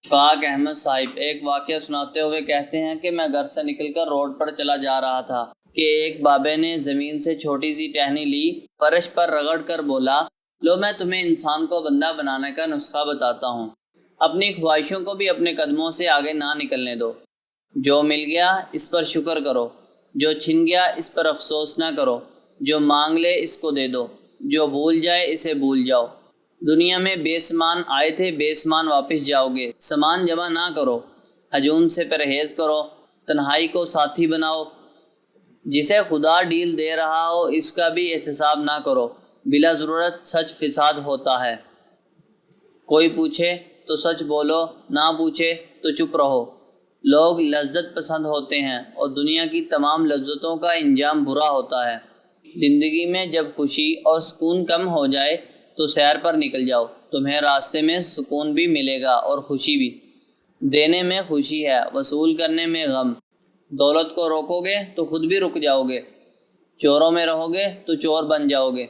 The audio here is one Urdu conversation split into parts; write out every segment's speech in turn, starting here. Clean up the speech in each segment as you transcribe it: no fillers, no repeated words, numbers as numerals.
فاق احمد صاحب ایک واقعہ سناتے ہوئے کہتے ہیں کہ میں گھر سے نکل کر روڈ پر چلا جا رہا تھا کہ ایک بابے نے زمین سے چھوٹی سی ٹہنی لی، فرش پر رگڑ کر بولا، لو میں تمہیں انسان کو بندہ بنانے کا نسخہ بتاتا ہوں، اپنی خواہشوں کو بھی اپنے قدموں سے آگے نہ نکلنے دو، جو مل گیا اس پر شکر کرو، جو چھن گیا اس پر افسوس نہ کرو، جو مانگ لے اس کو دے دو، جو بھول جائے اسے بھول جاؤ۔ دنیا میں بے سامان آئے تھے، بے سامان واپس جاؤ گے، سامان جمع نہ کرو، ہجوم سے پرہیز کرو، تنہائی کو ساتھی بناؤ، جسے خدا ڈیل دے رہا ہو اس کا بھی احتساب نہ کرو، بلا ضرورت سچ فساد ہوتا ہے، کوئی پوچھے تو سچ بولو، نہ پوچھے تو چپ رہو۔ لوگ لذت پسند ہوتے ہیں اور دنیا کی تمام لذتوں کا انجام برا ہوتا ہے۔ زندگی میں جب خوشی اور سکون کم ہو جائے تو سیر پر نکل جاؤ، تمہیں راستے میں سکون بھی ملے گا اور خوشی بھی۔ دینے میں خوشی ہے، وصول کرنے میں غم۔ دولت کو روکو گے تو خود بھی رک جاؤ گے، چوروں میں رہو گے تو چور بن جاؤ گے۔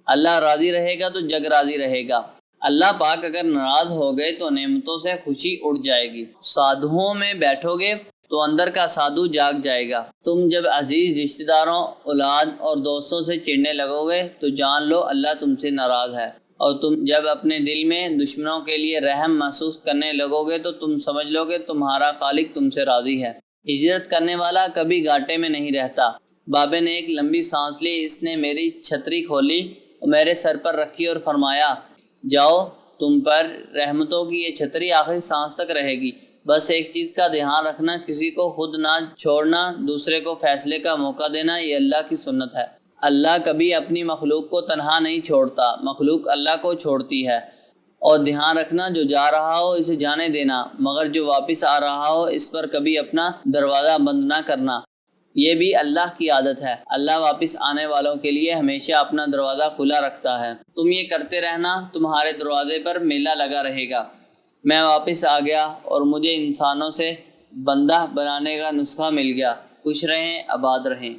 اللہ راضی رہے گا تو جگ راضی رہے گا۔ اللہ پاک اگر ناراض ہو گئے تو نعمتوں سے خوشی اڑ جائے گی۔ سادھوؤں میں بیٹھو گے تو اندر کا سادھو جاگ جائے گا۔ تم جب عزیز رشتہ داروں، اولاد اور دوستوں سے چڑھنے لگو گے تو جان لو اللہ تم سے ناراض ہے، اور تم جب اپنے دل میں دشمنوں کے لیے رحم محسوس کرنے لگو گے تو تم سمجھ لو کہ تمہارا خالق تم سے راضی ہے۔ ہجرت کرنے والا کبھی گھاٹے میں نہیں رہتا۔ بابے نے ایک لمبی سانس لی، اس نے میری چھتری کھولی اور میرے سر پر رکھی اور فرمایا، جاؤ، تم پر رحمتوں کی یہ چھتری آخری سانس تک رہے گی۔ بس ایک چیز کا دھیان رکھنا، کسی کو خود نہ چھوڑنا، دوسرے کو فیصلے کا موقع دینا، یہ اللہ کی سنت ہے۔ اللہ کبھی اپنی مخلوق کو تنہا نہیں چھوڑتا، مخلوق اللہ کو چھوڑتی ہے۔ اور دھیان رکھنا، جو جا رہا ہو اسے جانے دینا، مگر جو واپس آ رہا ہو اس پر کبھی اپنا دروازہ بند نہ کرنا، یہ بھی اللہ کی عادت ہے۔ اللہ واپس آنے والوں کے لیے ہمیشہ اپنا دروازہ کھلا رکھتا ہے۔ تم یہ کرتے رہنا، تمہارے دروازے پر میلہ لگا رہے گا۔ میں واپس آ گیا اور مجھے انسانوں سے بندہ بنانے کا نسخہ مل گیا۔ خوش رہیں، آباد رہیں۔